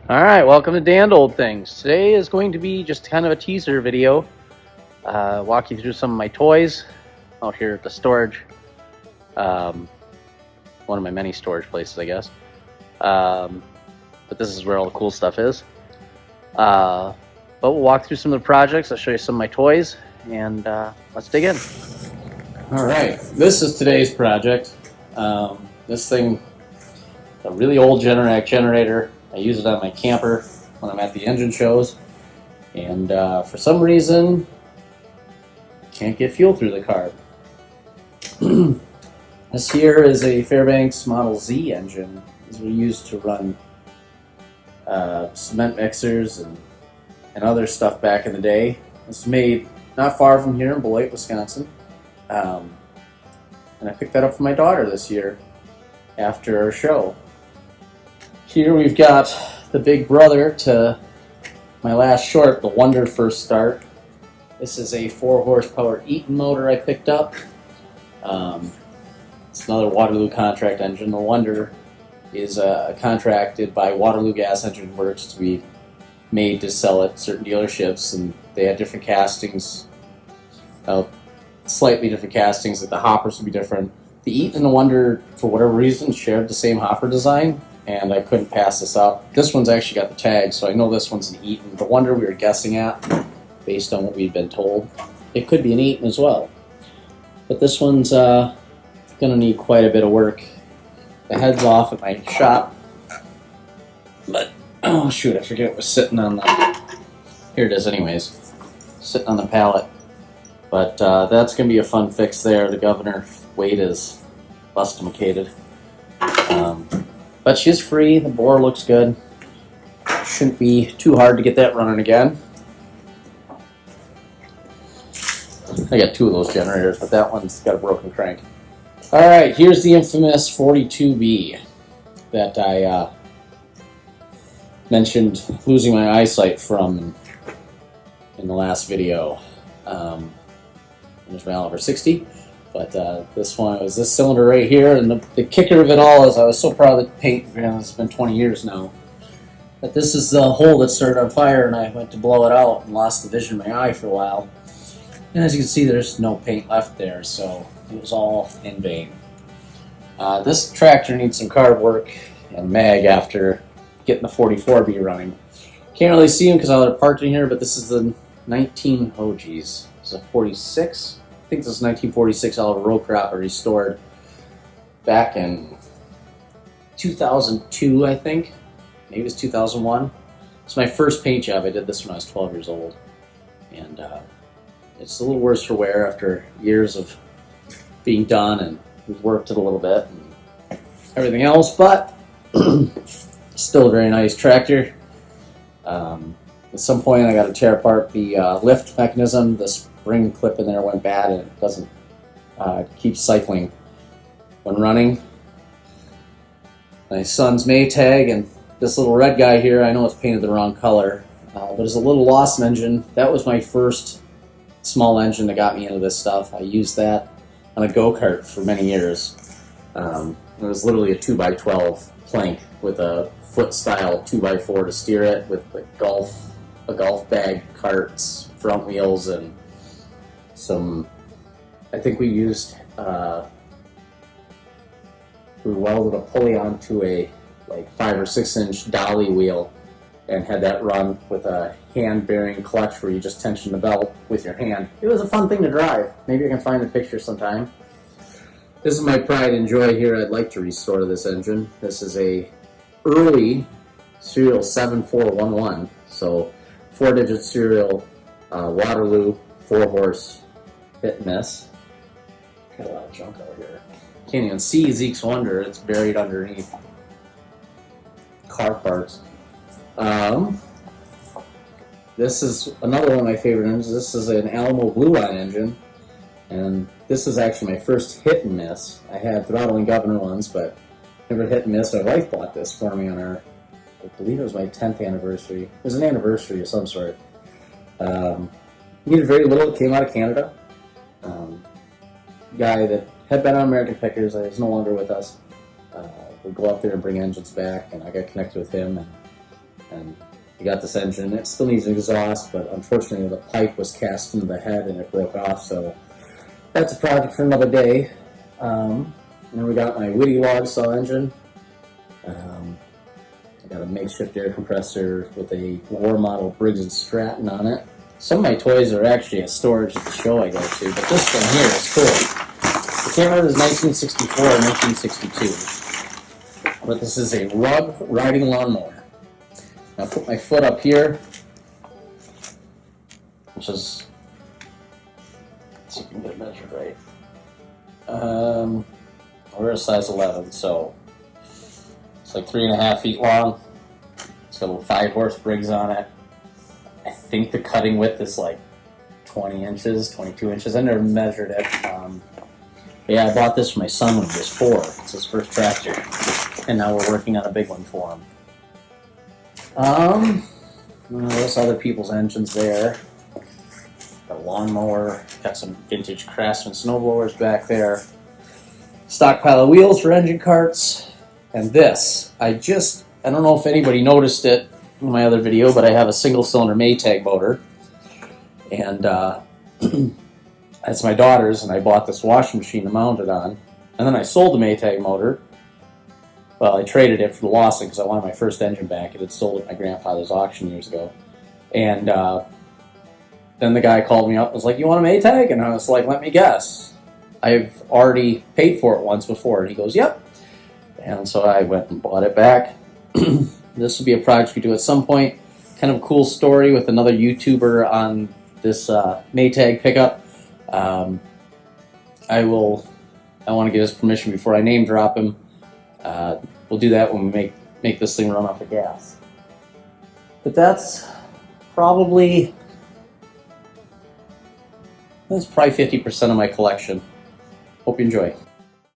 Alright, welcome to Dan Old Things. Today is going to be just kind of a teaser video. Walk you through some of my toys out here at the storage. One of my many storage places, I guess. But this is where all the cool stuff is. But we'll walk through some of the projects. I'll show you some of my toys, and let's dig in. Alright, this is today's project. This thing, a really old Generac generator. I use it on my camper when I'm at the engine shows, and for some reason can't get fuel through the car. This here is a Fairbanks Model Z engine. These were used to run cement mixers and other stuff back in the day. It's made not far from here in Beloit, Wisconsin, and I picked that up for my daughter this year after our show. Here we've got the big brother to my last short, the Wonder First Start. This is a 4 horsepower Eaton motor I picked up. It's another Waterloo contract engine. The Wonder is contracted by Waterloo Gas Engine Works to be made to sell at certain dealerships, and they had different castings, slightly different castings, like the hoppers would be different. The Eaton and the Wonder, for whatever reason, shared the same hopper design, and I couldn't pass this up. This one's actually got the tag, so I know this one's an Eaton. The Wonder we were guessing at, based on what we'd been told. It could be an Eaton as well. But this one's going to need quite a bit of work. The head's off at my shop. But, oh shoot, I forget it was sitting on the... Here it is anyways. Sitting on the pallet. But that's going to be a fun fix there. The governor weight is bustimacated. But she's free, the bore looks good. Shouldn't be too hard to get that running again. I got 2 of those generators, but that one's got a broken crank. Alright, here's the infamous 42B that I mentioned losing my eyesight from in the last video. There's my Oliver 60. But this one was this cylinder right here, and the kicker of it all is I was so proud of the paint. It's been 20 years now. But this is the hole that started on fire, and I went to blow it out and lost the vision of my eye for a while. And as you can see, there's no paint left there, so it was all in vain. This tractor needs some carb work and mag after getting the 44B running. Can't really see them because they're parked in here, but this is the 19, oh geez, it's a 46? I think this is 1946 Oliver row crop I restored back in 2002, I think. Maybe it was 2001. It's my first paint job. I did this when I was 12 years old. And it's a little worse for wear after years of being done, and we've worked it a little bit and everything else, but still a very nice tractor. At some point I got to tear apart the lift mechanism. The spring clip in there went bad, and it doesn't keep cycling when running. My son's Maytag, and this little red guy here, I know it's painted the wrong color, but it's a little Lawson engine. That was my first small engine that got me into this stuff. I used that on a go-kart for many years. It was literally a 2x12 plank with a foot-style 2x4 to steer it, with a golf bag carts, front wheels, and some, I think we used, we welded a pulley onto a like 5 or 6 inch dolly wheel and had that run with a hand bearing clutch where you just tension the belt with your hand. It was a fun thing to drive. Maybe I can find a picture sometime. This is my pride and joy here. I'd like to restore this engine. This is a early serial 7411, so 4-digit serial Waterloo 4-horse hit and miss. Got a lot of junk out here. Can't even see Zeke's Wonder. It's buried underneath car parts. This is another one of my favorite engines. This is an Alamo Blue Line engine, and this is actually my first hit and miss. I had Throttle and Governor ones, but never hit and miss. My wife bought this for me on our, I believe it was my 10th anniversary. It was an anniversary of some sort. Needed very little. It came out of Canada. Guy that had been on American Pickers is no longer with us. We'd go up there and bring engines back, and I got connected with him, and and we got this engine. It still needs an exhaust, but unfortunately the pipe was cast into the head and it broke off, so that's a project for another day. And then we got my Whitty log saw engine. I got a makeshift air compressor with a war model Briggs & Stratton on it. Some of my toys are actually at storage at the show I go to, but this thing here is cool. I can't remember if it's 1964 or 1962, but this is a rug riding lawnmower. I'll put my foot up here, which is, let's see if we can get it measured right. We're a size 11, so it's like 3.5 feet long. It's got a little 5-horse Briggs on it. I think the cutting width is like 20 inches, 22 inches. I never measured it. Yeah, I bought this for my son when he was 4. It's his first tractor, and now we're working on a big one for him. There's other people's engines there. Got a lawnmower. Got some vintage Craftsman snowblowers back there. Stockpile of wheels for engine carts. And this, I don't know if anybody noticed it in my other video, but I have a single-cylinder Maytag motor. And that's my daughter's, and I bought this washing machine to mount it on. And then I sold the Maytag motor. Well, I traded it for the Lawson because I wanted my first engine back. It had sold at my grandfather's auction years ago. And then the guy called me up and was like, "You want a Maytag?" And I was like, "Let me guess. I've already paid for it once before." And he goes, "Yep." And so I went and bought it back. This will be a project we do at some point. Kind of a cool story with another YouTuber on this Maytag pickup. I want to get his permission before I name drop him. We'll do that when we make this thing run off of gas. But that's probably 50% of my collection. Hope you enjoy.